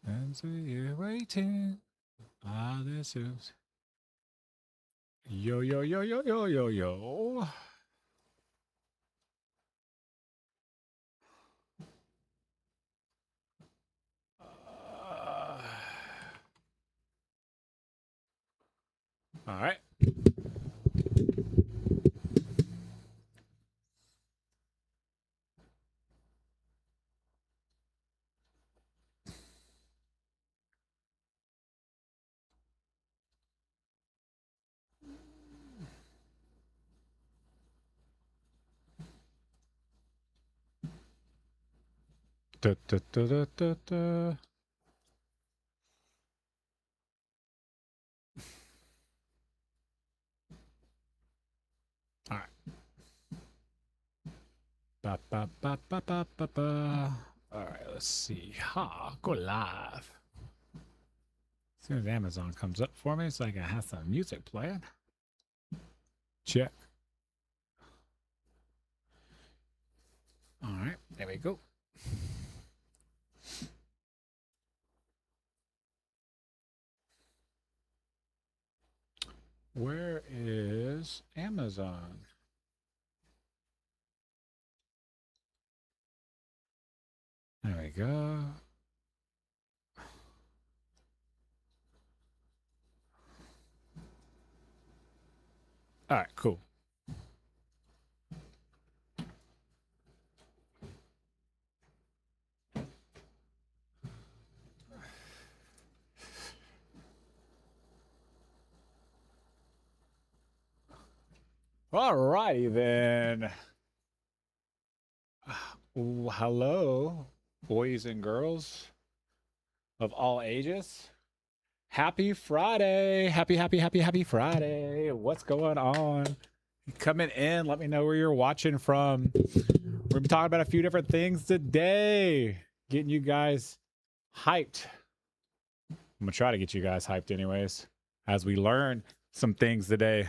And so you're waiting. Ah, this is. Yo, yo, yo, yo, yo, yo, yo. All right. Da, da, da, da, da, da. All right. Ba, ba, ba, ba, ba, ba, ba. All right, let's see. Ha, go live. As soon as Amazon comes up for me, so I can have some music playing. Check. All right, there we go. Where is Amazon? There we go. All right, cool. All righty then. Hello, boys and girls of all ages. Happy Friday. Happy Friday. What's going on? Coming in, let me know where you're watching from. We're gonna be talking about a few different things today. Getting you guys hyped. I'm gonna try to get you guys hyped anyways, as we learn some things today.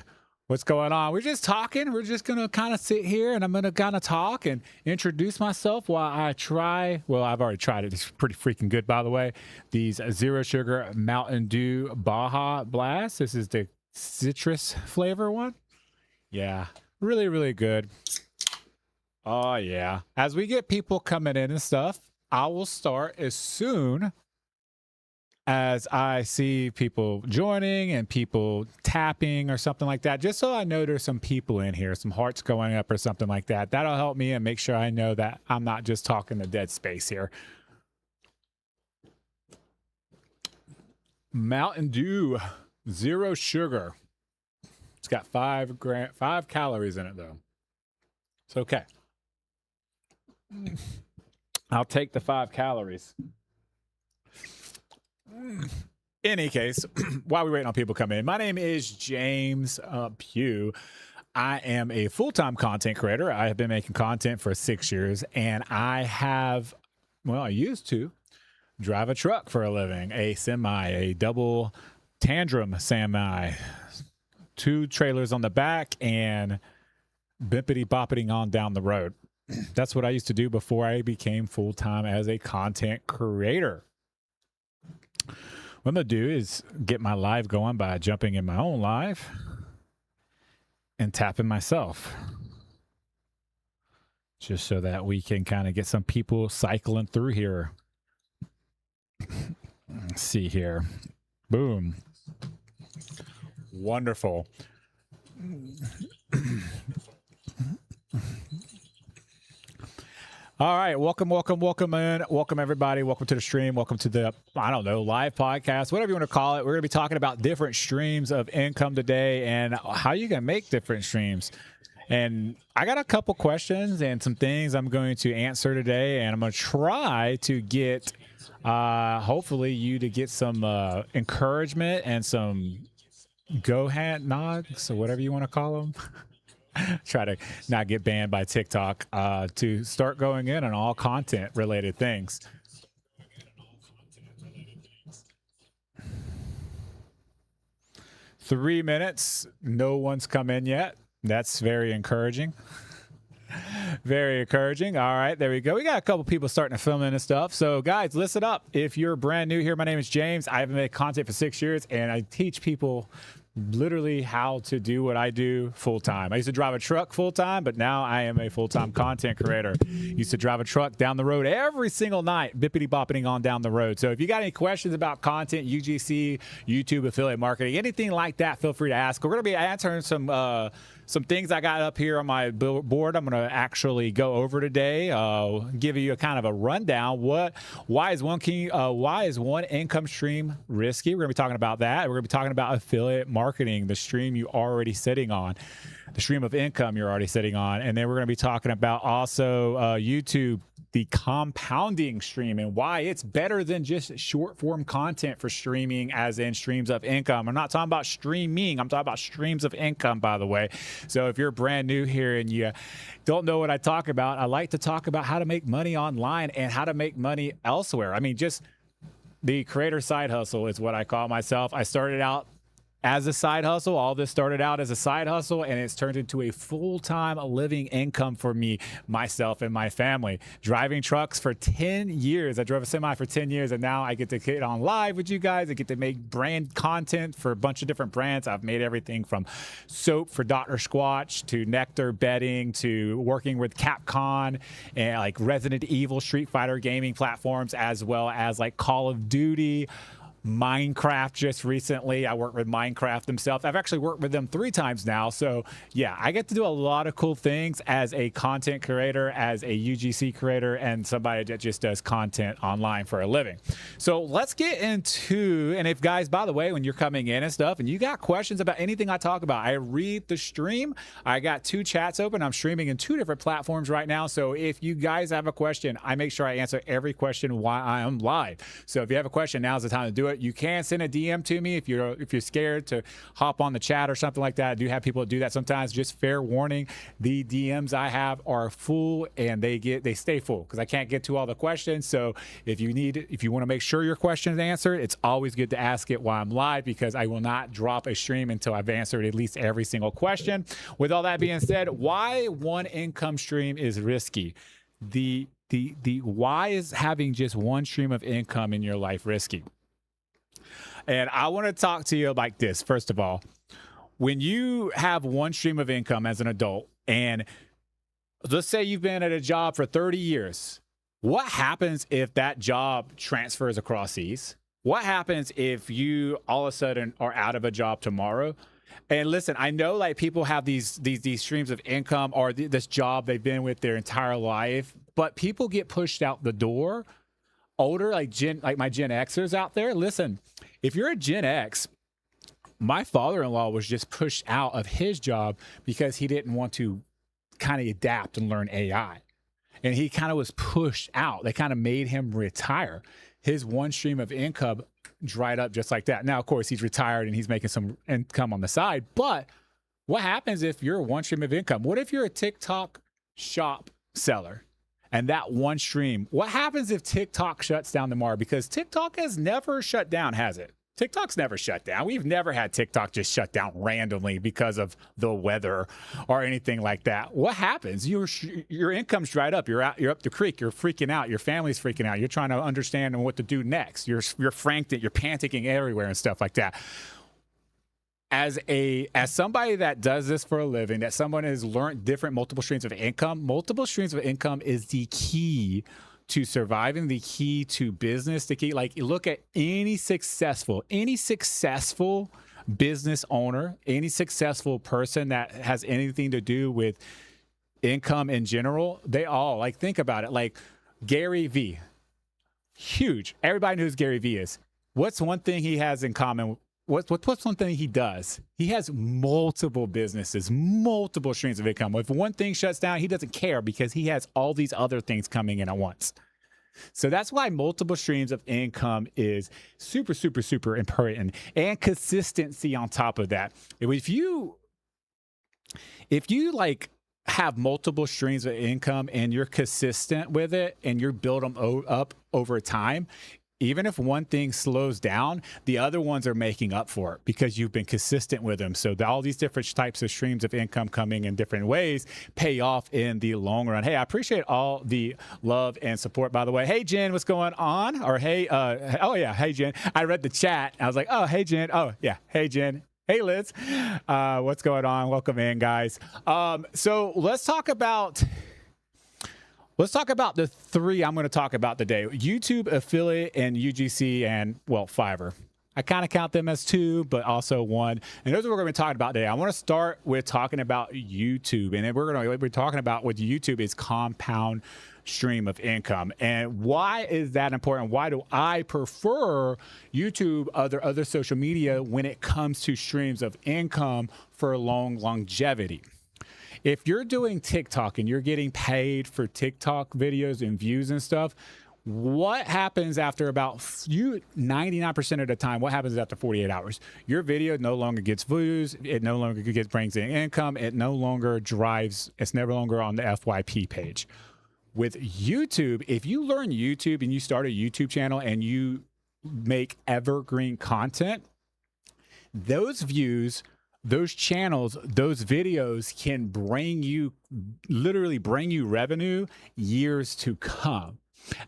What's going on? We're just talking. We're just going to kind of sit here and I'm going to kind of talk and introduce myself while I try. Well, I've already tried it. It's pretty freaking good, by the way. These zero sugar Mountain Dew Baja Blast. This is the citrus flavor one. Yeah, really, really good. Oh, yeah. As we get people coming in and stuff, I will start as soon as I see people joining and people tapping or something like that, just so I know there's some people in here, some hearts going up or something like that. That'll help me and make sure I know that I'm not just talking to dead space here. Mountain Dew, zero sugar. It's got 5 calories in it though. It's okay. I'll take the 5 calories. Any case, while we're waiting on people to come in, my name is James Pugh. I am a full-time content creator. I have been making content for 6 years, and I used to drive a truck for a living, a semi, a double tandem semi, 2 trailers on the back, and bippity-boppiting on down the road. That's what I used to do before I became full-time as a content creator. What I'm going to do is get my live going by jumping in my own live and tapping myself. Just so that we can kind of get some people cycling through here. Let's see here. Boom. Wonderful. All right, welcome in. Welcome everybody. Welcome to the stream. Welcome to the, live podcast, whatever you want to call it. We're going to be talking about different streams of income today and how you can make different streams. And I got a couple questions and some things I'm going to answer today, and I'm going to try to get, hopefully, you to get some encouragement and some go-hand nods or whatever you want to call them. Try to not get banned by TikTok to start going in on all content related things. $3 minutes. No one's come in yet. That's very encouraging. Very encouraging. All right, there we go. We got a couple people starting to film in and stuff. So, guys, listen up. If you're brand new here, my name is James. I've made content for 6 years, and I teach people literally how to do what I do full time. I used to drive a truck full time, but now I am a full-time content creator. Used to drive a truck down the road every single night, bippity bopping on down the road. So if you got any questions about content, UGC, YouTube affiliate marketing, anything like that, feel free to ask. We're going to be answering some things I got up here on my board. I'm going to actually go over today, give you a kind of a rundown. Why is one income stream risky? We're going to be talking about that. We're going to be talking about affiliate marketing, the stream you're already sitting on, the stream of income you're already sitting on. And then we're going to be talking about also YouTube, the compounding stream, and why it's better than just short form content for streaming, as in streams of income. I'm not talking about streaming. I'm talking about streams of income, by the way. So if you're brand new here and you don't know what I talk about, I like to talk about how to make money online and how to make money elsewhere. I mean, just the creator side hustle is what I call myself. I started out as a side hustle. All this started out as a side hustle, and it's turned into a full-time living income for me, myself, and my family. Driving trucks for 10 years. I drove a semi for 10 years, and now I get to get on live with you guys. I get to make brand content for a bunch of different brands. I've made everything from soap for Dr. Squatch to Nectar bedding to working with Capcom and like Resident Evil, Street Fighter gaming platforms, as well as like Call of Duty, Minecraft. Just recently I worked with Minecraft themselves. I've actually worked with them 3 times now. So yeah, I get to do a lot of cool things as a content creator, as a UGC creator, and somebody that just does content online for a living. So let's get into, and if guys, by the way, when you're coming in and stuff and you got questions about anything I talk about, I read the stream. I got 2 chats open. I'm streaming in 2 different platforms right now. So if you guys have a question, I make sure I answer every question while I am live. So if you have a question, now's the time to do it. You can send a DM to me if you're scared to hop on the chat or something like that. I do have people that do that sometimes. Just fair warning, the DMs I have are full, and they stay full because I can't get to all the questions. So if you want to make sure your question is answered, it's always good to ask it while I'm live, because I will not drop a stream until I've answered at least every single question. With all that being said, why one income stream is risky? The why is having just one stream of income in your life risky? And I want to talk to you like this. First of all, when you have one stream of income as an adult, and let's say you've been at a job for 30 years, what happens if that job transfers across seas? What happens if you all of a sudden are out of a job tomorrow? And listen, I know like people have these streams of income or this job they've been with their entire life, but people get pushed out the door. Older, like my Gen Xers out there, listen, if you're a Gen X, my father-in-law was just pushed out of his job because he didn't want to kind of adapt and learn AI. And he kind of was pushed out. They kind of made him retire. His one stream of income dried up just like that. Now, of course, he's retired and he's making some income on the side. But what happens if you're one stream of income? What if you're a TikTok shop seller? And that one stream, what happens if TikTok shuts down tomorrow? Because TikTok has never shut down, has it? TikTok's never shut down. We've never had TikTok just shut down randomly because of the weather or anything like that. What happens? Your income's dried up. You're up the creek. You're freaking out. Your family's freaking out. You're trying to understand what to do next. You're frantic. You're panicking everywhere and stuff like that. As somebody that does this for a living, that someone has learned different multiple streams of income is the key to surviving, the key to business, the key. Like, look at any successful business owner, any successful person that has anything to do with income in general. They all, like, think about it. Like Gary V, huge. Everybody knows who Gary V is. What's one thing he has in common? What's one thing he does? He has multiple businesses, multiple streams of income. If one thing shuts down, he doesn't care because he has all these other things coming in at once. So that's why multiple streams of income is super, super, super important, and consistency on top of that. If you like have multiple streams of income and you're consistent with it and you build them up over time, even if one thing slows down, the other ones are making up for it because you've been consistent with them. So all these different types of streams of income coming in different ways pay off in the long run. Hey, I appreciate all the love and support, by the way. Hey, Jen, what's going on? Or hey, oh yeah, hey, Jen. I read the chat. I was like, oh, hey, Jen. Oh yeah, hey, Jen. Hey, Liz. What's going on? Welcome in, guys. So let's talk about the three I'm going to talk about today: YouTube, affiliate, and UGC, and well, Fiverr. I kind of count them as two, but also one. And those are what we're going to be talking about today. I want to start with talking about YouTube, and then we're going to be talking about with YouTube is compound stream of income. And why is that important? Why do I prefer YouTube other social media when it comes to streams of income for long longevity? If you're doing TikTok and you're getting paid for TikTok videos and views and stuff, what happens after about 99% of the time, what happens after 48 hours? Your video no longer gets views. It no longer brings in income. It no longer drives. It's never longer on the FYP page. With YouTube, if you learn YouTube and you start a YouTube channel and you make evergreen content, those views, those channels, those videos can literally bring you revenue years to come.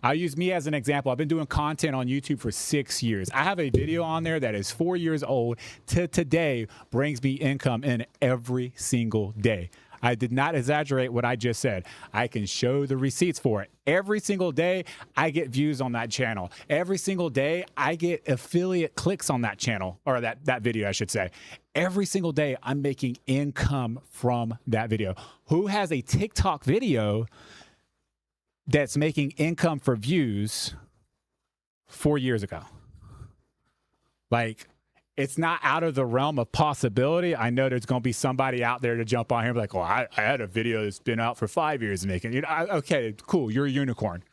I'll use me as an example. I've been doing content on YouTube for 6 years. I have a video on there that is 4 years old to today, brings me income in every single day. I did not exaggerate what I just said. I can show the receipts for it. Every single day, I get views on that channel. Every single day, I get affiliate clicks on that channel, or that video, I should say. Every single day, I'm making income from that video. Who has a TikTok video that's making income for views 4 years ago? Like, it's not out of the realm of possibility. I know there's going to be somebody out there to jump on here and be like, oh, I had a video that's been out for 5 years making, okay, cool. You're a unicorn.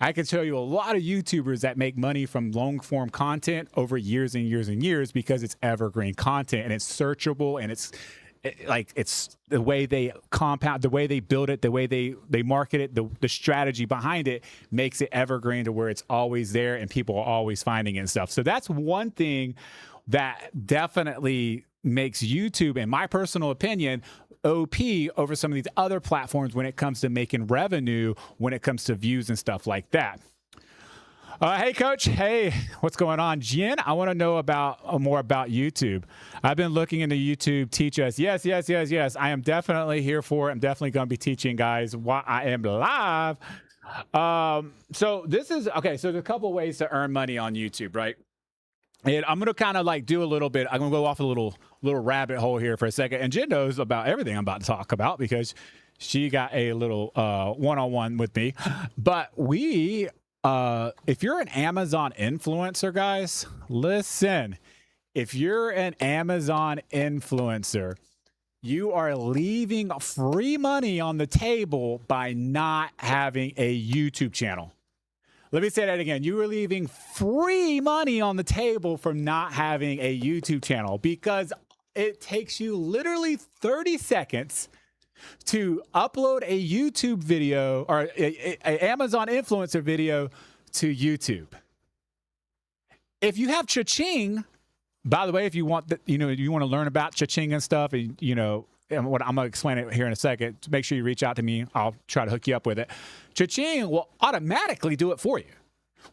I can tell you a lot of YouTubers that make money from long form content over years and years and years because it's evergreen content and it's searchable, and it's the way they compound, the way they build it, the way they market it, the strategy behind it makes it evergreen to where it's always there and people are always finding it and stuff. So that's one thing that definitely makes YouTube, in my personal opinion, OP over some of these other platforms when it comes to making revenue, when it comes to views and stuff like that. Hey, Coach. Hey, what's going on? Jen, I want to know more about YouTube. I've been looking into YouTube. Teach us. Yes. I am definitely here for it. I'm definitely going to be teaching, guys, while I am live. So this is, okay, so there's a couple ways to earn money on YouTube, right? And I'm going to kind of like do a little bit. I'm going to go off a little rabbit hole here for a second. And Jen knows about everything I'm about to talk about because she got a little one-on-one with me. But if you're an Amazon influencer, guys, listen. If you're an Amazon influencer, you are leaving free money on the table by not having a YouTube channel. Let me say that again. You are leaving free money on the table from not having a YouTube channel because it takes you literally 30 seconds to upload a YouTube video or a Amazon influencer video to YouTube. If you have cha-ching, by the way, if you want you want to learn about cha-ching and stuff, and and what I'm going to explain it here in a second. Make sure you reach out to me. I'll try to hook you up with it. Cha-ching will automatically do it for you,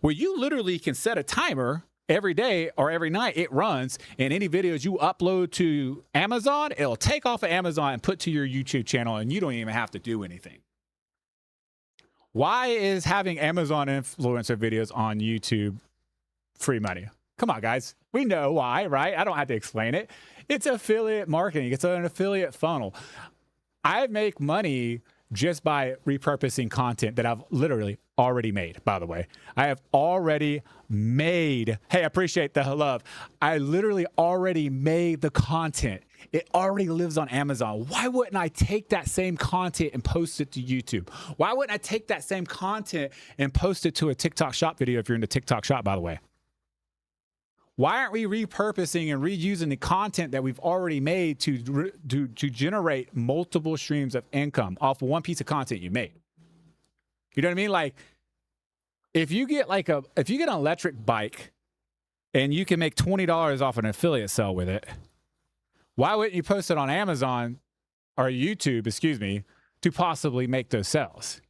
where you literally can set a timer every day or every night. It runs, and any videos you upload to Amazon, it'll take off of Amazon and put to your YouTube channel, and you don't even have to do anything. Why is having Amazon influencer videos on YouTube free money? Come on, guys. We know why, right? I don't have to explain it. It's affiliate marketing. It's an affiliate funnel. I make money just by repurposing content that I've literally already made, by the way. I have already made. Hey, I appreciate the love. I literally already made the content. It already lives on Amazon. Why wouldn't I take that same content and post it to YouTube? Why wouldn't I take that same content and post it to a TikTok shop video if you're in the TikTok shop, by the way? Why aren't we repurposing and reusing the content that we've already made to generate multiple streams of income off one piece of content you made? You know what I mean? Like, if you get an electric bike and you can make $20 off an affiliate sale with it, why wouldn't you post it on Amazon or YouTube, excuse me, to possibly make those sales?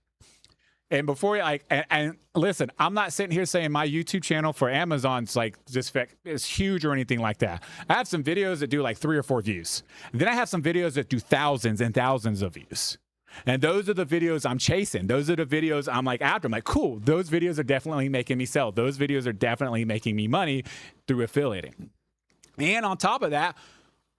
And before you and listen, I'm not sitting here saying my YouTube channel for Amazon's like just is huge or anything like that. I have some videos that do like 3 or 4 views. And then I have some videos that do thousands and thousands of views. And those are the videos I'm chasing. Those are the videos I'm like after. I'm like, cool, those videos are definitely making me sell. Those videos are definitely making me money through affiliating. And on top of that,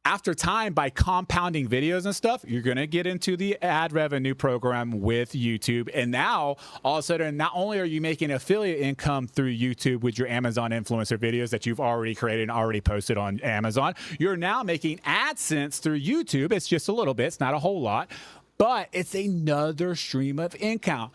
after time, by compounding videos and stuff, you're going to get into the ad revenue program with YouTube. And now, all of a sudden, not only are you making affiliate income through YouTube with your Amazon influencer videos that you've already created and already posted on Amazon, you're now making AdSense through YouTube. It's just a little bit. It's not a whole lot. But it's another stream of income.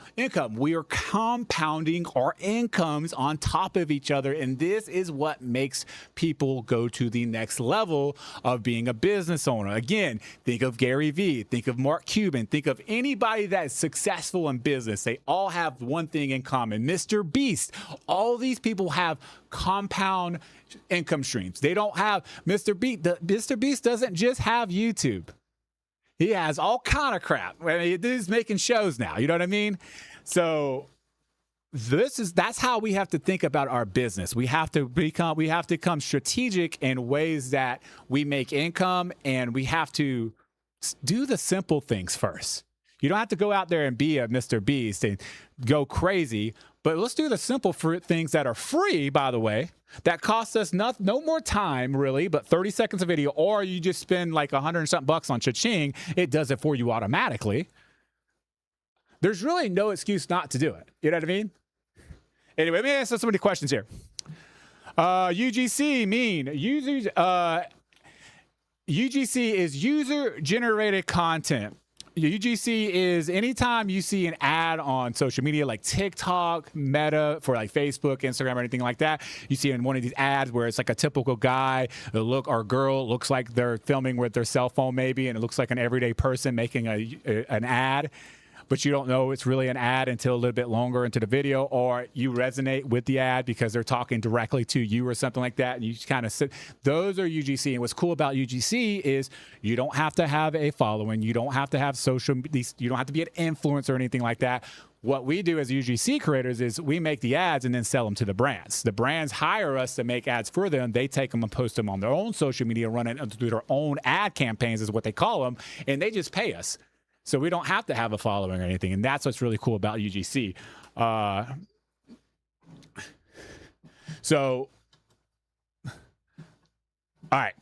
We are compounding our incomes on top of each other. And this is what makes people go to the next level of being a business owner. Again, think of Gary Vee, think of Mark Cuban, think of anybody that is successful in business. They all have one thing in common. Mr. Beast, all these people have compound income streams. They don't have Mr. Beast. Mr. Beast doesn't just have YouTube. He has all kind of crap. I mean, he's making shows now. You know what I mean? So that's how we have to think about our business. We have to become strategic in ways that we make income, and we have to do the simple things first. You don't have to go out there and be a Mr. Beast and go crazy, but let's do the simple things that are free, by the way, that cost us no more time, really, but 30 seconds of video, or you just spend like $100 and something bucks on cha-ching. It does it for you automatically. There's really no excuse not to do it. You know what I mean? Anyway, let me answer some of the questions here. UGC users. UGC is user-generated content. UGC is anytime you see an ad on social media like TikTok, Meta, for like Facebook, Instagram, or anything like that. You see in one of these ads where it's like a typical guy or girl looks like they're filming with their cell phone maybe, and it looks like an everyday person making an ad, but you don't know it's really an ad until a little bit longer into the video, or you resonate with the ad because they're talking directly to you or something like that, and you kind of sit. Those are UGC. And what's cool about UGC is you don't have to have a following. You don't have to have you don't have to be an influencer or anything like that. What we do as UGC creators is we make the ads and then sell them to the brands. The brands hire us to make ads for them. They take them and post them on their own social media, run it through their own ad campaigns is what they call them, and they just pay us. So we don't have to have a following or anything. And that's what's really cool about UGC. So, all right.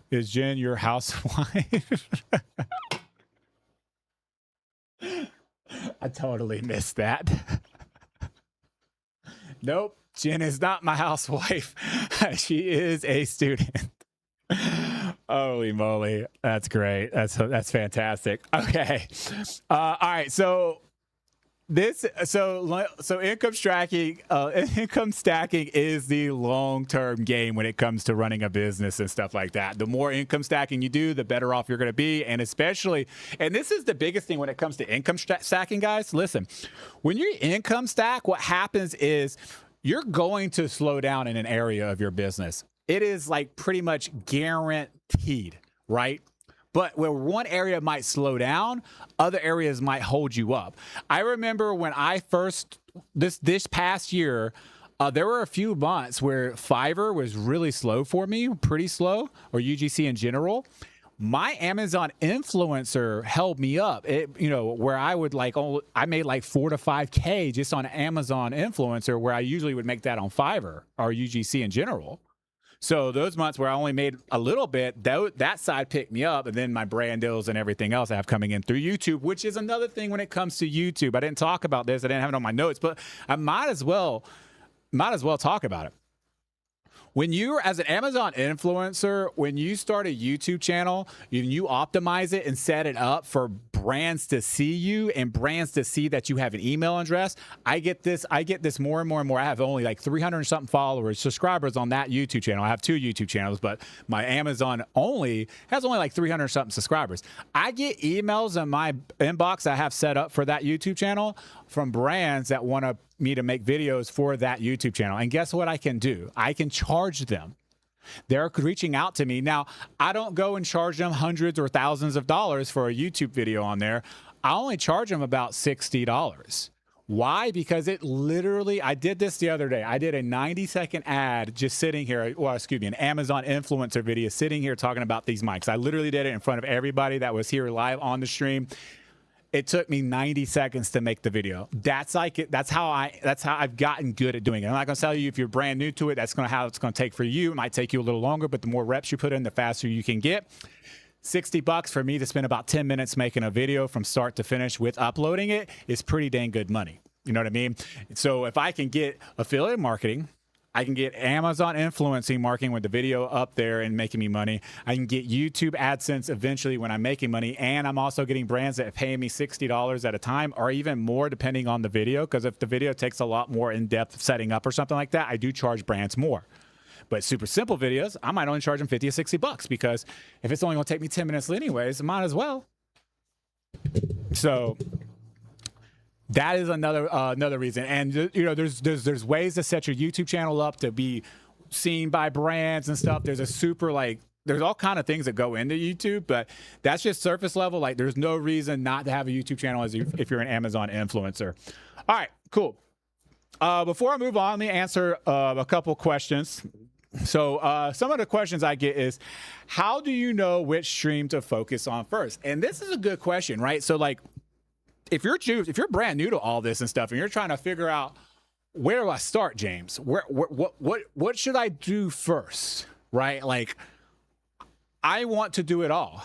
Is Jen your housewife? I totally missed that. Nope. Jen is not my housewife. She is a student. Holy moly, that's great. That's fantastic. Okay, all right. So income stacking is the long-term game when it comes to running a business and stuff like that. The more income stacking you do, the better off you're going to be, and especially, and this is the biggest thing when it comes to income stacking, guys. Listen, when you income stack, what happens is you're going to slow down in an area of your business. It is like pretty much guaranteed, right? But where one area might slow down, other areas might hold you up. I remember when I first, this past year, there were a few months where Fiverr was really slow for me, pretty slow, or UGC in general. My Amazon influencer held me up. Where I would I made like 4 to 5K just on Amazon influencer, where I usually would make that on Fiverr or UGC in general. So those months where I only made a little bit, that side picked me up, and then my brand deals and everything else I have coming in through YouTube, which is another thing when it comes to YouTube. I didn't talk about this. I didn't have it on my notes, but I might as well talk about it. When you're as an Amazon influencer, when you start a YouTube channel, you optimize it and set it up for brands to see you and brands to see that you have an email address. I get this more and more and more. I have only like 300 and something followers, subscribers on that YouTube channel. I have 2 YouTube channels, but my Amazon has only like 300 and something subscribers. I get emails in my inbox I have set up for that YouTube channel from brands that want me to make videos for that YouTube channel. And guess what I can do? I can charge them. They're reaching out to me. Now, I don't go and charge them hundreds or thousands of dollars for a YouTube video on there. I only charge them about $60. Why? Because it literally, I did this the other day. I did a 90-second ad just sitting here, well, excuse me, an Amazon influencer video sitting here talking about these mics. I literally did it in front of everybody that was here live on the stream. It took me 90 seconds to make the video. That's how I've gotten good at doing it. I'm not going to tell you if you're brand new to it, that's how it's going to take for you. It might take you a little longer, but the more reps you put in, the faster you can get. $60 for me to spend about 10 minutes making a video from start to finish with uploading it is pretty dang good money. You know what I mean? So if I can get affiliate marketing, I can get Amazon influencing marketing with the video up there and making me money. I can get YouTube AdSense eventually when I'm making money. And I'm also getting brands that pay me $60 at a time or even more depending on the video. Because if the video takes a lot more in-depth setting up or something like that, I do charge brands more. But super simple videos, I might only charge them 50 or $60 because if it's only going to take me 10 minutes anyways, I might as well. So that is another reason. And you know, there's ways to set your YouTube channel up to be seen by brands and stuff. There's there's all kind of things that go into YouTube, but that's just surface level. Like there's no reason not to have a YouTube channel if you're an Amazon influencer. All right, cool. Before I move on, let me answer a couple questions. So some of the questions I get is, how do you know which stream to focus on first? And this is a good question, right? So like, if you're brand new to all this and stuff, and you're trying to figure out where do I start, James? What should I do first, right? Like, I want to do it all,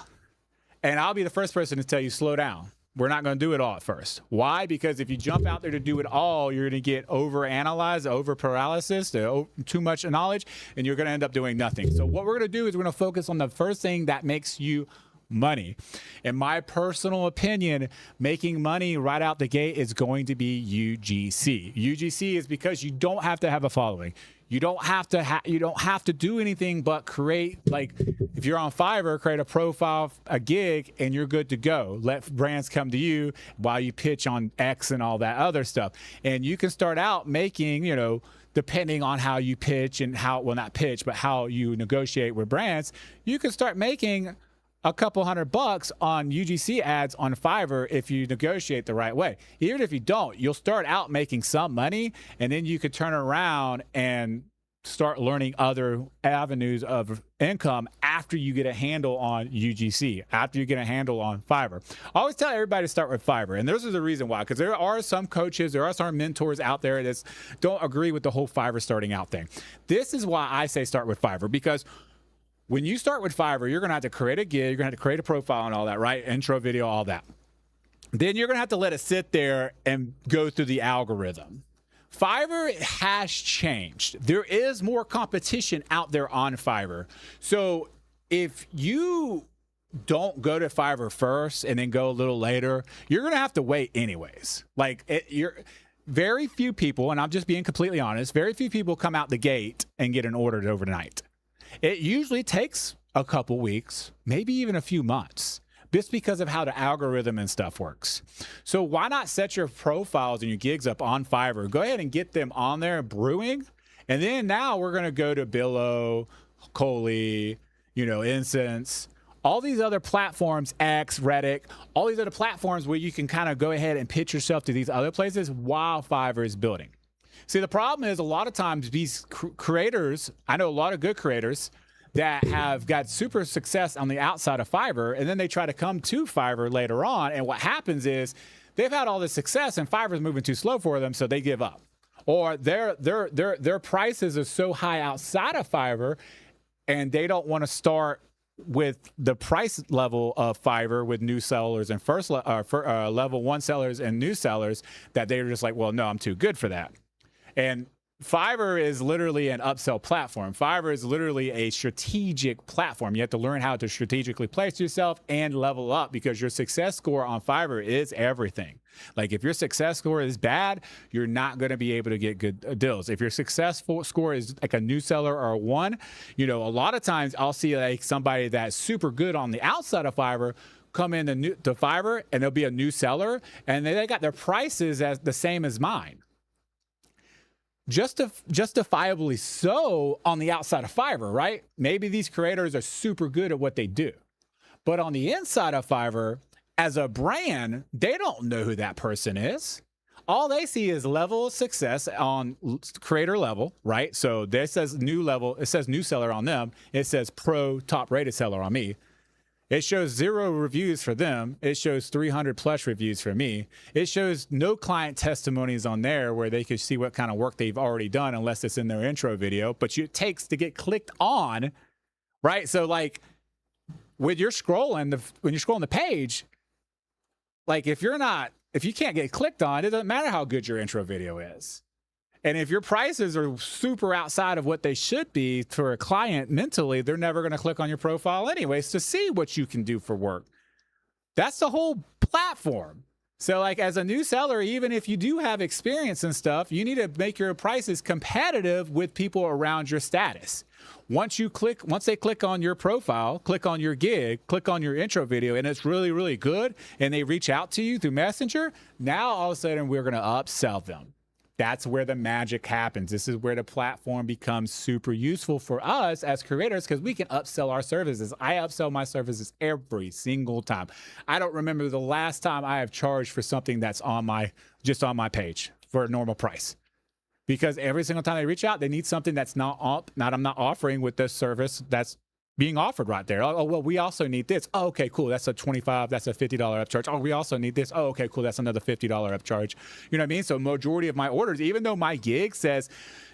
and I'll be the first person to tell you slow down. We're not going to do it all at first. Why? Because if you jump out there to do it all, you're going to get over-analyzed, over-paralysis, too much knowledge, and you're going to end up doing nothing. So what we're going to do is we're going to focus on the first thing that makes you money. In my personal opinion, making money right out the gate is going to be UGC. UGC is because you don't have to have a following. You don't have to do anything but create, like if you're on Fiverr, create a profile, a gig, and you're good to go. Let brands come to you while you pitch on X and all that other stuff. And you can start out making, you know, depending on how you pitch and not pitch, but how you negotiate with brands, you can start making a couple $100 on UGC ads on Fiverr if you negotiate the right way. Even if you don't, you'll start out making some money, and then you could turn around and start learning other avenues of income after you get a handle on UGC, after you get a handle on Fiverr. I always tell everybody to start with Fiverr, and this is the reason why, because there are some coaches, there are some mentors out there that don't agree with the whole Fiverr starting out thing. This is why I say start with Fiverr, because when you start with Fiverr, you're going to have to create a gig, you're going to have to create a profile and all that, right? Intro video, all that. Then you're going to have to let it sit there and go through the algorithm. Fiverr has changed. There is more competition out there on Fiverr. So if you don't go to Fiverr first and then go a little later, you're going to have to wait anyways. Like very few people, and I'm just being completely honest, very few people come out the gate and get an order overnight. It usually takes a couple weeks, maybe even a few months, just because of how the algorithm and stuff works. So why not set your profiles and your gigs up on Fiverr? Go ahead and get them on there brewing. And then now we're going to go to Billo, Coley, you know, Incense, all these other platforms, X, Reddit, all these other platforms where you can kind of go ahead and pitch yourself to these other places while Fiverr is building. See, the problem is a lot of times these creators, I know a lot of good creators that have got super success on the outside of Fiverr, and then they try to come to Fiverr later on, and what happens is they've had all this success and Fiverr's moving too slow for them, so they give up. Or their prices are so high outside of Fiverr, and they don't want to start with the price level of Fiverr with new sellers and level 1 sellers and new sellers, that they're just like, well, no, I'm too good for that. And Fiverr is literally an upsell platform. Fiverr is literally a strategic platform. You have to learn how to strategically place yourself and level up, because your success score on Fiverr is everything. Like, if your success score is bad, you're not going to be able to get good deals. If your success score is like a new seller or a 1, a lot of times I'll see like somebody that's super good on the outside of Fiverr come in to Fiverr, and they'll be a new seller, and they got their prices as the same as mine. Justifiably so on the outside of Fiverr, right? Maybe these creators are super good at what they do. But on the inside of Fiverr, as a brand, they don't know who that person is. All they see is level of success on creator level, right? So this says new level, it says new seller on them. It says pro top rated seller on me. It shows 0 reviews for them. It shows 300 plus reviews for me. It shows no client testimonies on there where they can see what kind of work they've already done, unless it's in their intro video, but it takes to get clicked on, right? So like when you're scrolling the page, like if you can't get clicked on, it doesn't matter how good your intro video is. And if your prices are super outside of what they should be for a client mentally, they're never going to click on your profile anyways to see what you can do for work. That's the whole platform. So like as a new seller, even if you do have experience and stuff, you need to make your prices competitive with people around your status. Once they click on your profile, click on your gig, click on your intro video, and it's really, really good, and they reach out to you through Messenger, now all of a sudden we're going to upsell them. That's where the magic happens. This is where the platform becomes super useful for us as creators, because we can upsell our services. I upsell my services every single time. I don't remember the last time I have charged for something that's just on my page for a normal price, because every single time they reach out, they need something that's I'm not offering with this service that's being offered right there. Oh, well, we also need this. Oh, okay, cool. That's a $25, that's a $50 upcharge. Oh, we also need this. Oh, okay, cool. That's another $50 upcharge. You know what I mean? So majority of my orders, even though my gig says,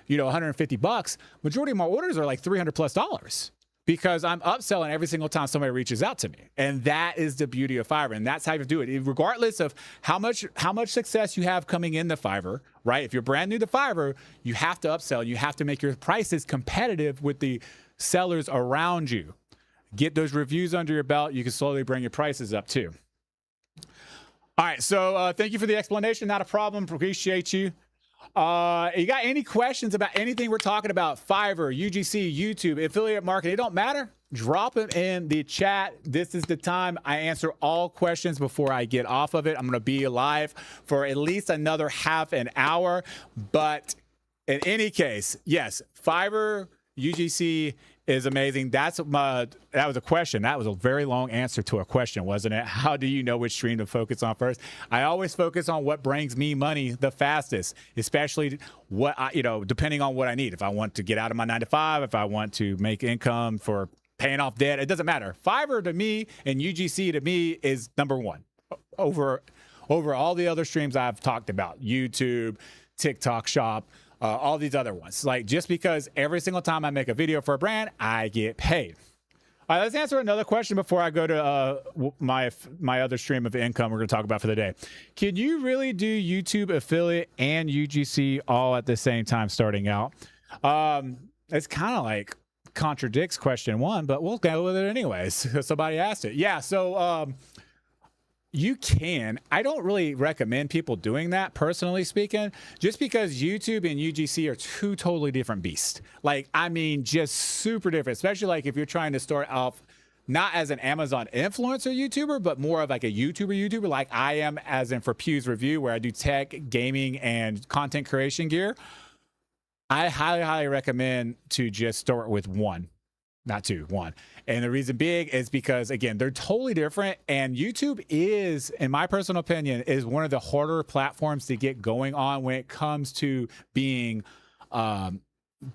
$150, majority of my orders are like $300+, because I'm upselling every single time somebody reaches out to me. And that is the beauty of Fiverr. And that's how you do it. Regardless of how much success you have coming into Fiverr, right? If you're brand new to Fiverr, you have to upsell. You have to make your prices competitive with the sellers around you. Get those reviews under your belt. You can slowly bring your prices up too. All right. So thank you for the explanation. Not a problem. Appreciate you. You got any questions about anything we're talking about? Fiverr, UGC, YouTube, affiliate marketing, it don't matter. Drop them in the chat. This is the time I answer all questions before I get off of it. I'm going to be live for at least another half an hour. But in any case, yes, Fiverr, UGC is amazing. That was a question. That was a very long answer to a question, wasn't it? How do you know which stream to focus on first? I always focus on what brings me money the fastest, especially depending on what I need. If I want to get out of my 9-to-5, if I want to make income for paying off debt, it doesn't matter. Fiverr to me and UGC to me is number one over all the other streams I've talked about, YouTube, TikTok Shop, all these other ones. Like, just because every single time I make a video for a brand, I get paid. All right, let's answer another question before I go to my other stream of income we're going to talk about for the day. Can you really do YouTube affiliate and UGC all at the same time starting out? It's kind of like contradicts question 1, but we'll go with it anyways. Somebody asked it. Yeah, so you can. I don't really recommend people doing that, personally speaking, just because YouTube and UGC are two totally different beasts. Like, I mean, just super different, especially like if you're trying to start off not as an Amazon influencer YouTuber, but more of like a YouTuber like I am, as in for Pew's Review, where I do tech, gaming, and content creation gear. I highly, highly recommend to just start with one. Not two, one. And the reason being is because, again, they're totally different. And YouTube is, in my personal opinion, is one of the harder platforms to get going on when it comes to becoming a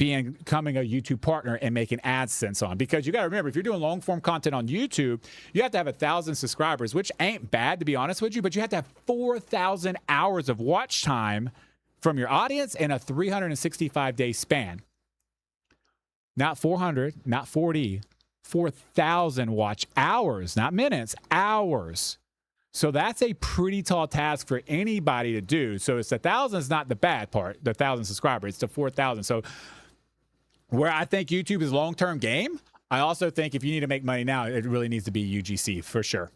YouTube partner and making AdSense on. Because you got to remember, if you're doing long form content on YouTube, you have to have 1,000 subscribers, which ain't bad, to be honest with you, but you have to have 4,000 hours of watch time from your audience in a 365-day span. Not 400, not 40, 4,000 watch hours, not minutes, hours. So that's a pretty tall task for anybody to do. So it's 1,000 is not the bad part, the 1,000 subscribers. It's the 4,000. So where I think YouTube is long-term game, I also think if you need to make money now, it really needs to be UGC for sure.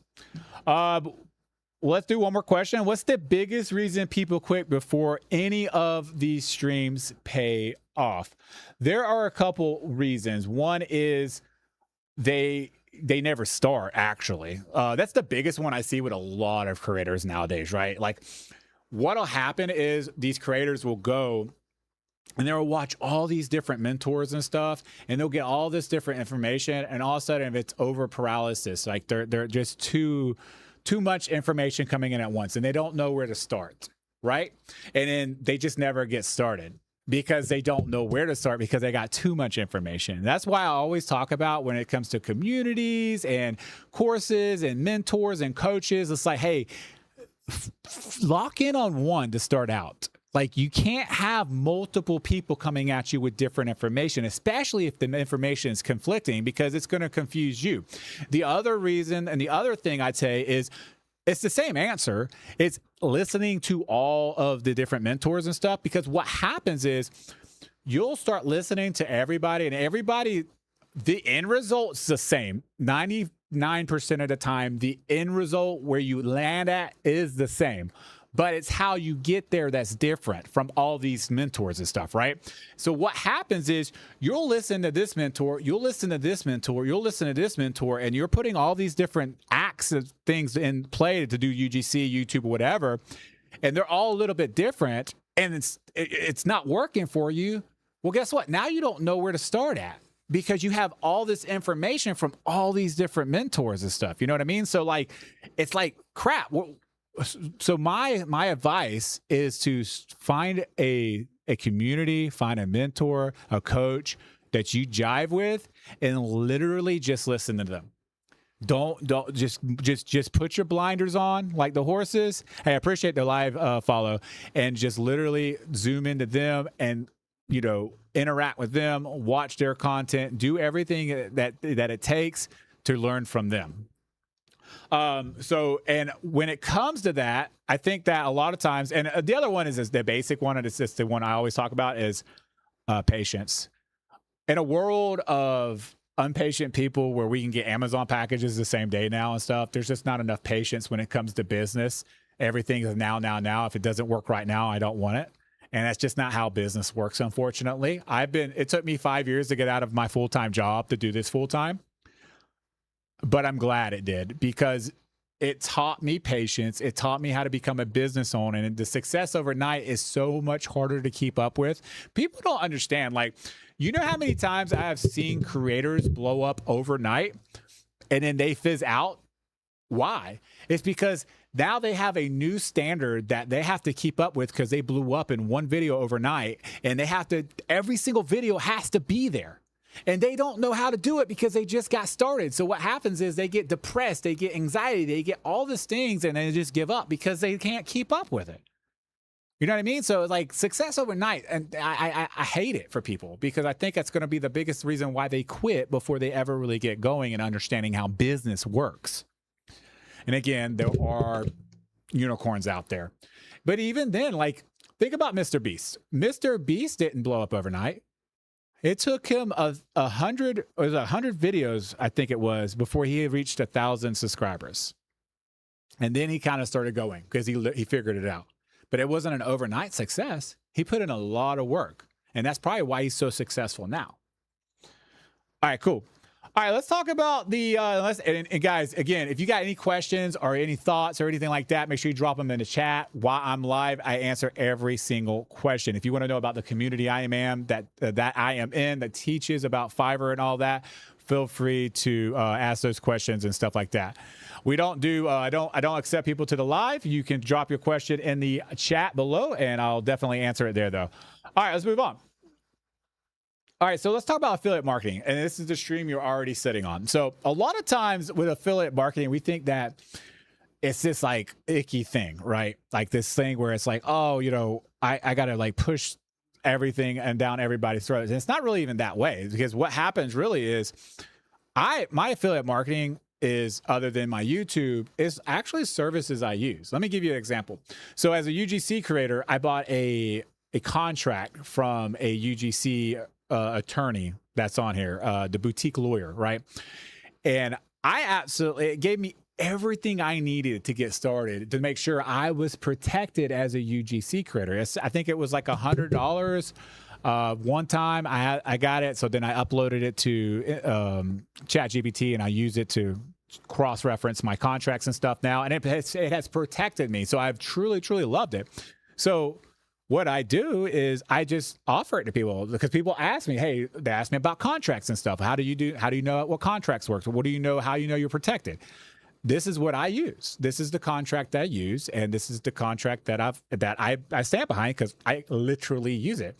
Let's do one more question. What's the biggest reason people quit before any of these streams pay off? There are a couple reasons. One is they never start, actually. That's the biggest one I see with a lot of creators nowadays, right? Like, what'll happen is these creators will go and they'll watch all these different mentors and stuff, and they'll get all this different information, and all of a sudden it's over paralysis. Like they're just too much information coming in at once, and they don't know where to start, right? And then they just never get started because they don't know where to start because they got too much information. That's why I always talk about when it comes to communities and courses and mentors and coaches, it's like, hey, lock in on one to start out. Like, you can't have multiple people coming at you with different information, especially if the information is conflicting, because it's going to confuse you. The other reason and the other thing I'd say is it's the same answer. It's listening to all of the different mentors and stuff, because what happens is you'll start listening to everybody, and everybody, the end result's the same. 99% of the time, the end result where you land at is the same. But it's how you get there that's different from all these mentors and stuff, right? So what happens is you'll listen to this mentor, you'll listen to this mentor, you'll listen to this mentor, and you're putting all these different acts of things in play to do UGC, YouTube, whatever, and they're all a little bit different, and it's not working for you. Well, guess what? Now you don't know where to start at, because you have all this information from all these different mentors and stuff. You know what I mean? So like, it's like, crap. So my advice is to find a community, find a mentor, a coach that you jive with, and literally just listen to them. Don't just put your blinders on like the horses. Hey, I appreciate the live follow, and just literally zoom into them and, you know, interact with them, watch their content, do everything that it takes to learn from them. And when it comes to that, I think that a lot of times, and the other one is the basic one, and it's just the one I always talk about, is patience. In a world of impatient people where we can get Amazon packages the same day now and stuff, there's just not enough patience when it comes to business. Everything is now. If it doesn't work right now, I don't want it. And that's just not how business works, unfortunately. It took me 5 years to get out of my full-time job to do this full-time. But I'm glad it did, because it taught me patience. It taught me how to become a business owner. And the success overnight is so much harder to keep up with. People don't understand. Like, you know how many times I have seen creators blow up overnight and then they fizz out? Why? It's because now they have a new standard that they have to keep up with, because they blew up in one video overnight, and every single video has to be there. And they don't know how to do it because they just got started. So what happens is they get depressed, they get anxiety, they get all these things, and they just give up because they can't keep up with it. You know what I mean? So it's like success overnight. And I hate it for people, because I think that's going to be the biggest reason why they quit before they ever really get going and understanding how business works. And again, there are unicorns out there. But even then, like, think about Mr. Beast. Mr. Beast didn't blow up overnight. It took him 100 videos, I think it was, before he reached 1,000 subscribers. And then he kind of started going because he figured it out. But it wasn't an overnight success. He put in a lot of work. And that's probably why he's so successful now. All right, cool. All right, let's talk about and guys, again, if you got any questions or any thoughts or anything like that, make sure you drop them in the chat. While I'm live, I answer every single question. If you want to know about the community I am that I am in, that teaches about Fiverr and all that, feel free to ask those questions and stuff like that. We don't do I don't accept people to the live. You can drop your question in the chat below, and I'll definitely answer it there, though. All right, let's move on. All right, so let's talk about affiliate marketing. And this is the stream you're already sitting on. So a lot of times with affiliate marketing, we think that it's this like icky thing, right? Like this thing where it's like, oh, you know, I got to like push everything and down everybody's throats. And it's not really even that way, because what happens really is my affiliate marketing is, other than my YouTube, is actually services I use. Let me give you an example. So as a UGC creator, I bought a contract from a UGC attorney that's on here, the boutique lawyer, right? And it gave me everything I needed to get started to make sure I was protected as a UGC creator. I think it was like $100. One time I got it, so then I uploaded it to ChatGPT and I use it to cross-reference my contracts and stuff now, and it has protected me. So I've truly loved it. So what I do is I just offer it to people, because people ask me, hey, they ask me about contracts and stuff. How do you know what contracts work? What do you know, how you know you're protected? This is what I use. This is the contract I use, and this is the contract that I stand behind, because I literally use it.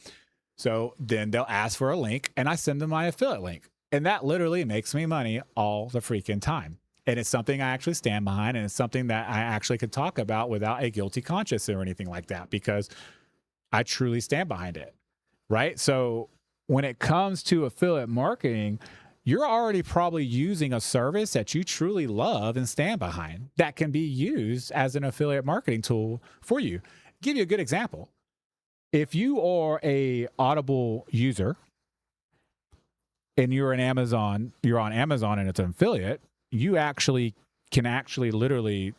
So then they'll ask for a link, and I send them my affiliate link. And that literally makes me money all the freaking time. And it's something I actually stand behind, and it's something that I actually could talk about without a guilty conscience or anything like that, because I truly stand behind it, right? So when it comes to affiliate marketing, you're already probably using a service that you truly love and stand behind that can be used as an affiliate marketing tool for you. Give you a good example. If you are a Audible user and you're on Amazon and it's an affiliate, you can literally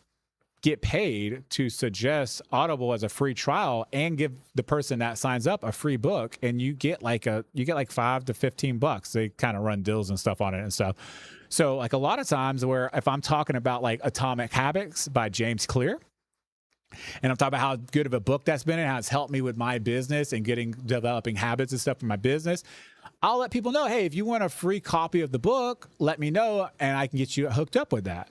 get paid to suggest Audible as a free trial and give the person that signs up a free book, and you get like $5 to $15. They kind of run deals and stuff on it and stuff. So like a lot of times, where if I'm talking about like Atomic Habits by James Clear, and I'm talking about how good of a book that's been and how it's helped me with my business and developing habits and stuff for my business, I'll let people know, hey, if you want a free copy of the book, let me know and I can get you hooked up with that.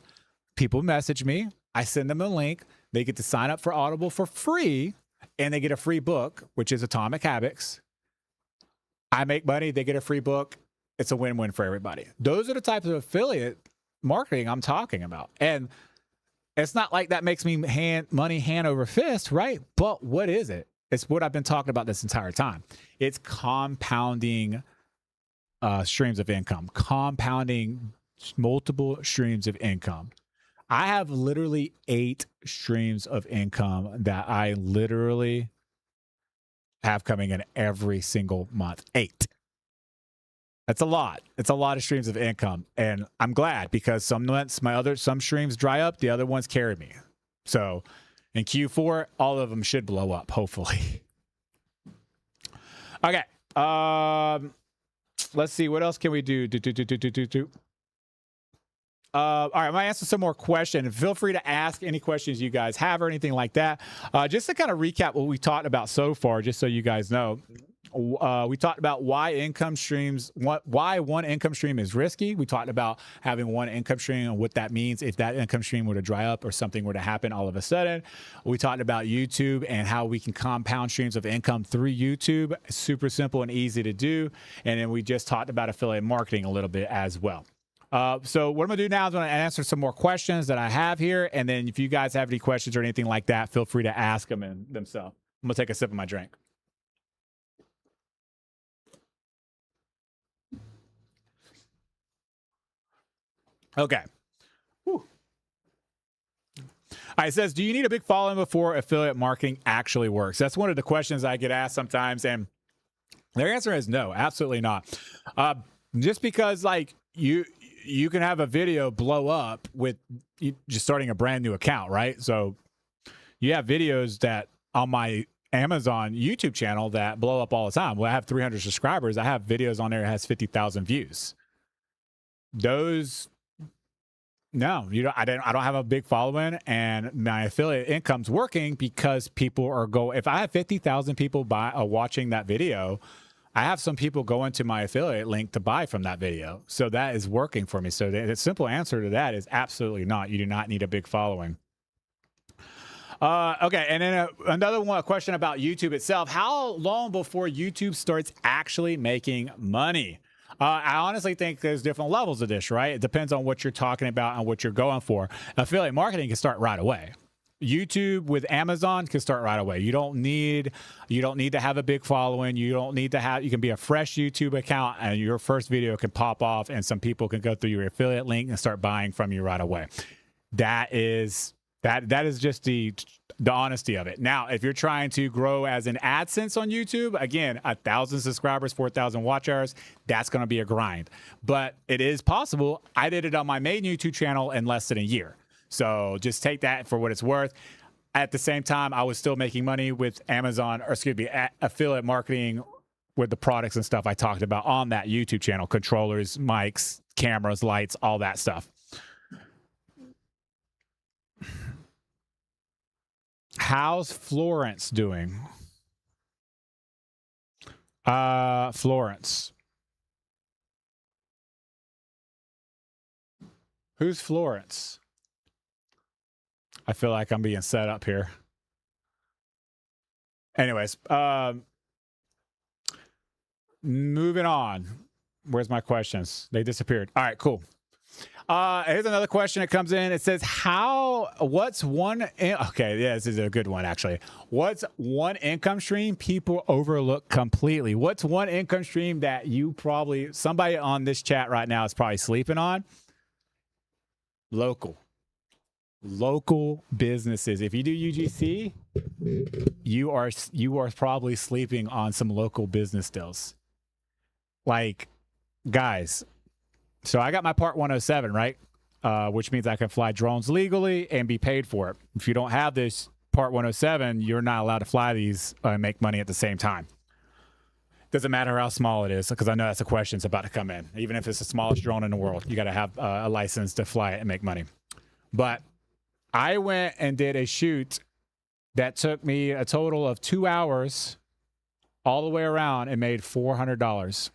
People message me. I send them a link. They get to sign up for Audible for free, and they get a free book, which is Atomic Habits. I make money. They get a free book. It's a win-win for everybody. Those are the types of affiliate marketing I'm talking about. And it's not like that makes me money hand over fist, right? But what is it? It's what I've been talking about this entire time. It's compounding streams of income, compounding multiple streams of income. I have literally 8 streams of income that I literally have coming in every single month. 8. That's a lot. It's a lot of streams of income. And I'm glad, because some months some streams dry up, the other ones carry me. So in Q4, all of them should blow up, hopefully. Okay. Let's see. What else can we do? All right, I'm going to answer some more questions. Feel free to ask any questions you guys have or anything like that. Just to kind of recap what we talked about so far, just so you guys know. We talked about why one income stream is risky. We talked about having one income stream and what that means if that income stream were to dry up or something were to happen all of a sudden. We talked about YouTube and how we can compound streams of income through YouTube. Super simple and easy to do. And then we just talked about affiliate marketing a little bit as well. So what I'm going to do now is I'm going to answer some more questions that I have here. And then if you guys have any questions or anything like that, feel free to ask them themselves. I'm going to take a sip of my drink. Okay. Whew. All right, it says, do you need a big following before affiliate marketing actually works? That's one of the questions I get asked sometimes. And their answer is no, absolutely not. Just because like you can have a video blow up with just starting a brand new account, right? So you have videos that on my Amazon YouTube channel that blow up all the time. Well, I have 300 subscribers. I have videos on there that has 50,000 views. No, I don't have a big following, and my affiliate income's working because people are if I have 50,000 people watching that video, I have some people going to my affiliate link to buy from that video. So that is working for me. So the simple answer to that is absolutely not. You do not need a big following. Okay, and then another question about YouTube itself. How long before YouTube starts actually making money? I honestly think there's different levels of this, right? It depends on what you're talking about and what you're going for. Affiliate marketing can start right away. YouTube with Amazon can start right away. You don't need to have a big following. You don't need to have, you can be a fresh YouTube account and your first video can pop off and some people can go through your affiliate link and start buying from you right away. That is just the honesty of it. Now, if you're trying to grow as an AdSense on YouTube, again, 1,000 subscribers, 4,000 watch hours, that's going to be a grind. But it is possible. I did it on my main YouTube channel in less than a year. So just take that for what it's worth. At the same time, I was still making money with Amazon, or excuse me, affiliate marketing with the products and stuff I talked about on that YouTube channel, controllers, mics, cameras, lights, all that stuff. How's Florence doing? Florence. Who's Florence? I feel like I'm being set up here. Anyways, moving on. Where's my questions? They disappeared. All right, cool. Here's another question that comes in. It says, okay, yeah, this is a good one, actually. What's one income stream people overlook completely? What's one income stream that somebody on this chat right now is probably sleeping on? Local businesses. If you do UGC, you are probably sleeping on some local business deals. Like, guys, so I got my Part 107, right? Which means I can fly drones legally and be paid for it. If you don't have this Part 107, you're not allowed to fly these and make money at the same time. Doesn't matter how small it is, because I know that's a question that's about to come in. Even if it's the smallest drone in the world, you got to have a license to fly it and make money. But I went and did a shoot that took me a total of 2 hours all the way around and made $400.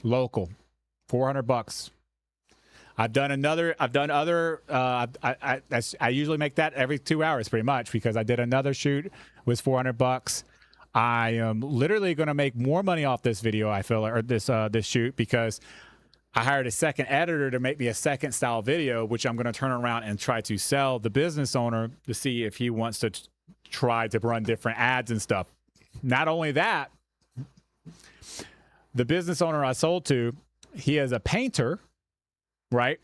Local, $400. I usually make that every 2 hours pretty much, because I did another shoot with $400. I am literally going to make more money off this video, I feel, or this shoot, because I hired a second editor to make me a second style video, which I'm going to turn around and try to sell the business owner to see if he wants to try to run different ads and stuff. Not only that, the business owner I sold to, he is a painter, right?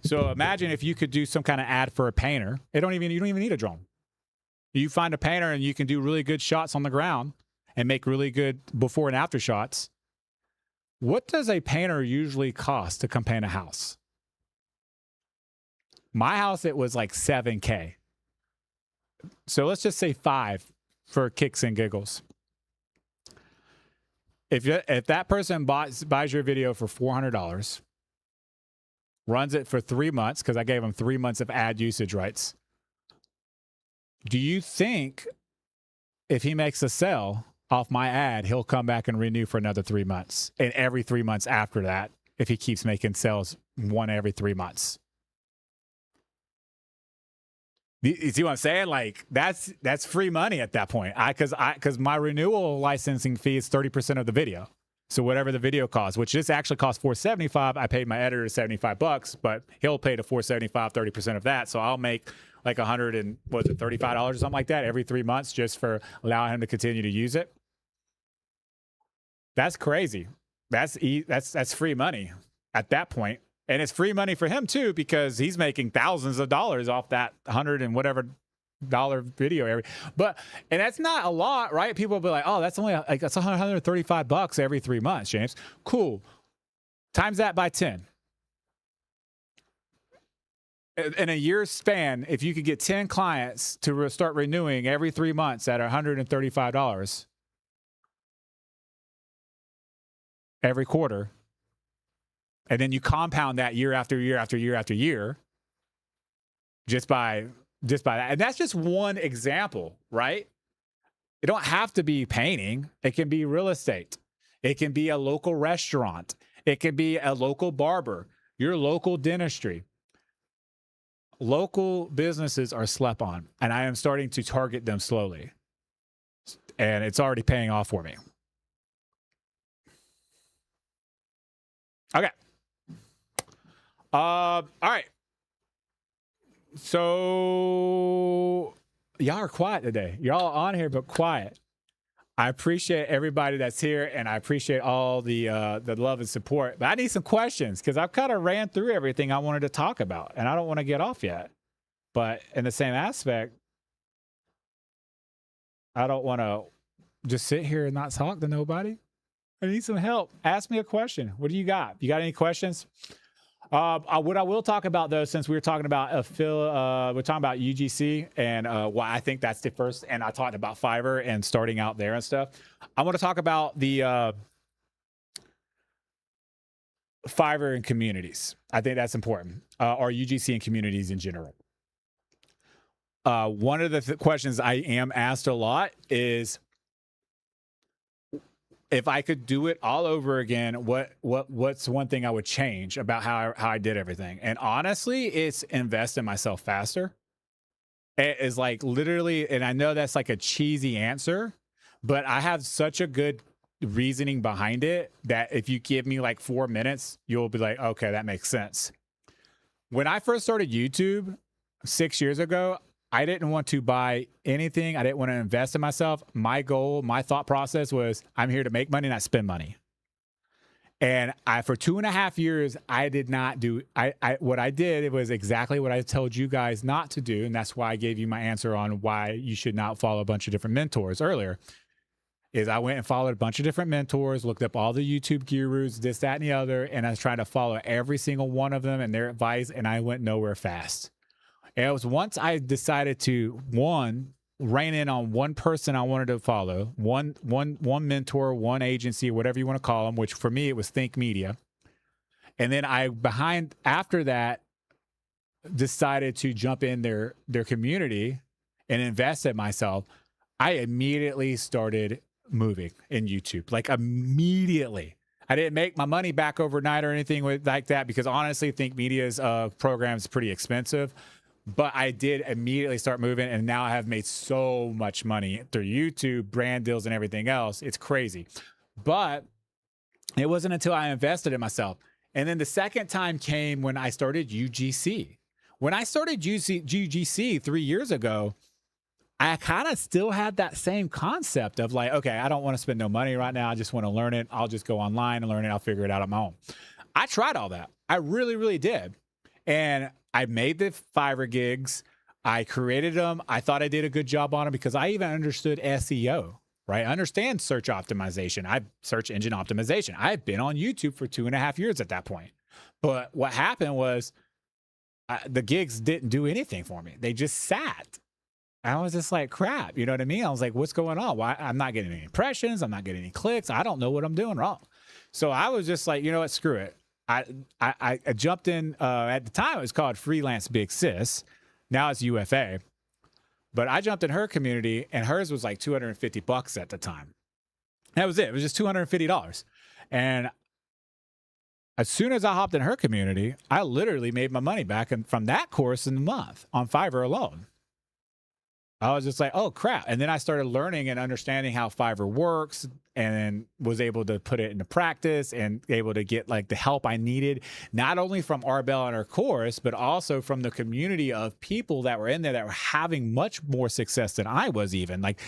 So imagine if you could do some kind of ad for a painter. You don't even need a drone. You find a painter and you can do really good shots on the ground and make really good before and after shots. What does a painter usually cost to come paint a house? My house, it was like $7K. So let's just say $5 for kicks and giggles. If that person buys your video for $400, runs it for 3 months, because I gave them 3 months of ad usage rights, do you think if he makes a sale off my ad, he'll come back and renew for another 3 months, and every 3 months after that, if he keeps making sales one every 3 months? You see what I'm saying? Like, that's free money at that point. Because my renewal licensing fee is 30% of the video. So whatever the video costs, which this actually costs $475, I paid my editor $75, but he'll pay the $475, 30% of that. So I'll make like $35 or something like that every 3 months, just for allowing him to continue to use it. That's crazy. That's free money at that point. And it's free money for him too, because he's making thousands of dollars off that $100 and whatever dollar video and that's not a lot, right? People will be like, oh, that's only like, that's $135 every 3 months, James. Cool. Times that by 10. In a year's span, if you could get 10 clients to start renewing every 3 months at $135 every quarter, and then you compound that year after year after year after year, just by that. And that's just one example, right? It don't have to be painting. It can be real estate. It can be a local restaurant. It can be a local barber, your local dentistry. Local businesses are slept on, and I am starting to target them slowly. And it's already paying off for me. Okay. All right. So y'all are quiet today. Y'all are on here, but quiet. I appreciate everybody that's here, and I appreciate all the love and support. But I need some questions because I've kind of ran through everything I wanted to talk about, and I don't want to get off yet. But in the same aspect, I don't want to just sit here and not talk to nobody. I need some help. Ask me a question. What do you got? You got any questions? What I will talk about, though, since we were talking about we're talking about UGC and why I think that's the first, and I talked about Fiverr and starting out there and stuff. I want to talk about the Fiverr and communities. I think that's important, or UGC and communities in general. One of the questions I am asked a lot is, if I could do it all over again, what's one thing I would change about how I did everything? And honestly, it's invest in myself faster. It is like literally, and I know that's like a cheesy answer, but I have such a good reasoning behind it that if you give me like 4 minutes, you'll be like, okay, that makes sense. When I first started YouTube 6 years ago, I didn't want to buy anything. I didn't want to invest in myself. My goal, my thought process was, I'm here to make money, not spend money. And for 2.5 years, I did not do, what I did, it was exactly what I told you guys not to do. And that's why I gave you my answer on why you should not follow a bunch of different mentors earlier, is I went and followed a bunch of different mentors, looked up all the YouTube gurus, this, that, and the other. And I was trying to follow every single one of them and their advice. And I went nowhere fast. And it was once I decided to, rein in on one person I wanted to follow, one mentor, one agency, whatever you want to call them, which for me, it was Think Media. And then after that, decided to jump in their community and invest in myself. I immediately started moving in YouTube, like immediately. I didn't make my money back overnight or anything like that, because honestly, Think Media's program is pretty expensive. But I did immediately start moving, and now I have made so much money through YouTube, brand deals, and everything else. It's crazy. But it wasn't until I invested in myself. And then the second time came when I started UGC. When I started UGC 3 years ago, I kind of still had that same concept of like, okay, I don't want to spend no money right now. I just want to learn it. I'll just go online and learn it. I'll figure it out on my own. I tried all that. I really, really did. And I made the Fiverr gigs. I created them. I thought I did a good job on them because I even understood SEO, right? I understand search optimization. Search engine optimization. I've been on YouTube for 2.5 years at that point. But what happened was the gigs didn't do anything for me. They just sat. I was just like, crap. You know what I mean? I was like, what's going on? Why I'm not getting any impressions? I'm not getting any clicks. I don't know what I'm doing wrong. So I was just like, you know what? Screw it. I jumped in, at the time it was called Freelance Big Sis. Now it's UFA. But I jumped in her community, and hers was like $250 at the time. That was it. It was just $250. And as soon as I hopped in her community, I literally made my money back from that course in a month on Fiverr alone. I was just like, oh, crap. And then I started learning and understanding how Fiverr works, and then was able to put it into practice and able to get like the help I needed, not only from Arbel and her course, but also from the community of people that were in there that were having much more success than I was even. Like,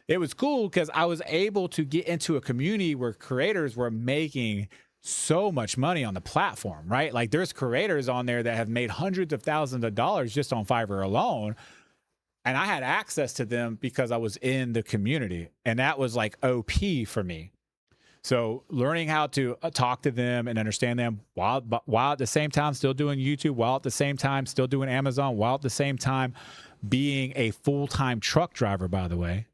it was cool because I was able to get into a community where creators were making so much money on the platform, right? Like, there's creators on there that have made hundreds of thousands of dollars just on Fiverr alone. And I had access to them because I was in the community, and that was like OP for me. So learning how to talk to them and understand them while at the same time still doing YouTube, while at the same time still doing Amazon, while at the same time being a full-time truck driver, by the way,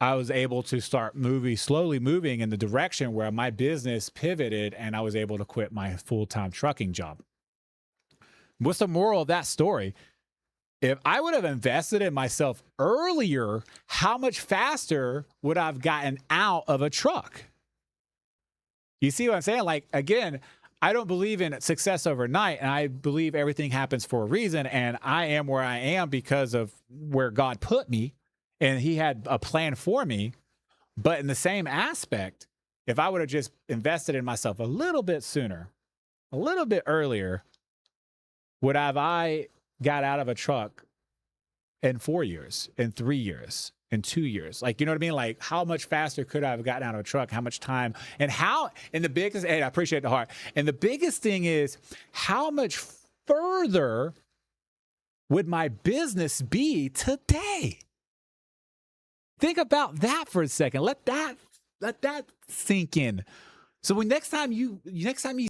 I was able to start slowly moving in the direction where my business pivoted, and I was able to quit my full-time trucking job. What's the moral of that story? If I would have invested in myself earlier, how much faster would I have gotten out of a truck? You see what I'm saying? Like, again, I don't believe in success overnight, and I believe everything happens for a reason, and I am where I am because of where God put me, and he had a plan for me. But in the same aspect, if I would have just invested in myself a little bit sooner, a little bit earlier, would have I got out of a truck in 4 years, in 3 years, in 2 years? Like, you know what I mean? Like, how much faster could I have gotten out of a truck? How much time? And the biggest, and I appreciate the heart. And the biggest thing is, how much further would my business be today? Think about that for a second. Let that sink in. So next time you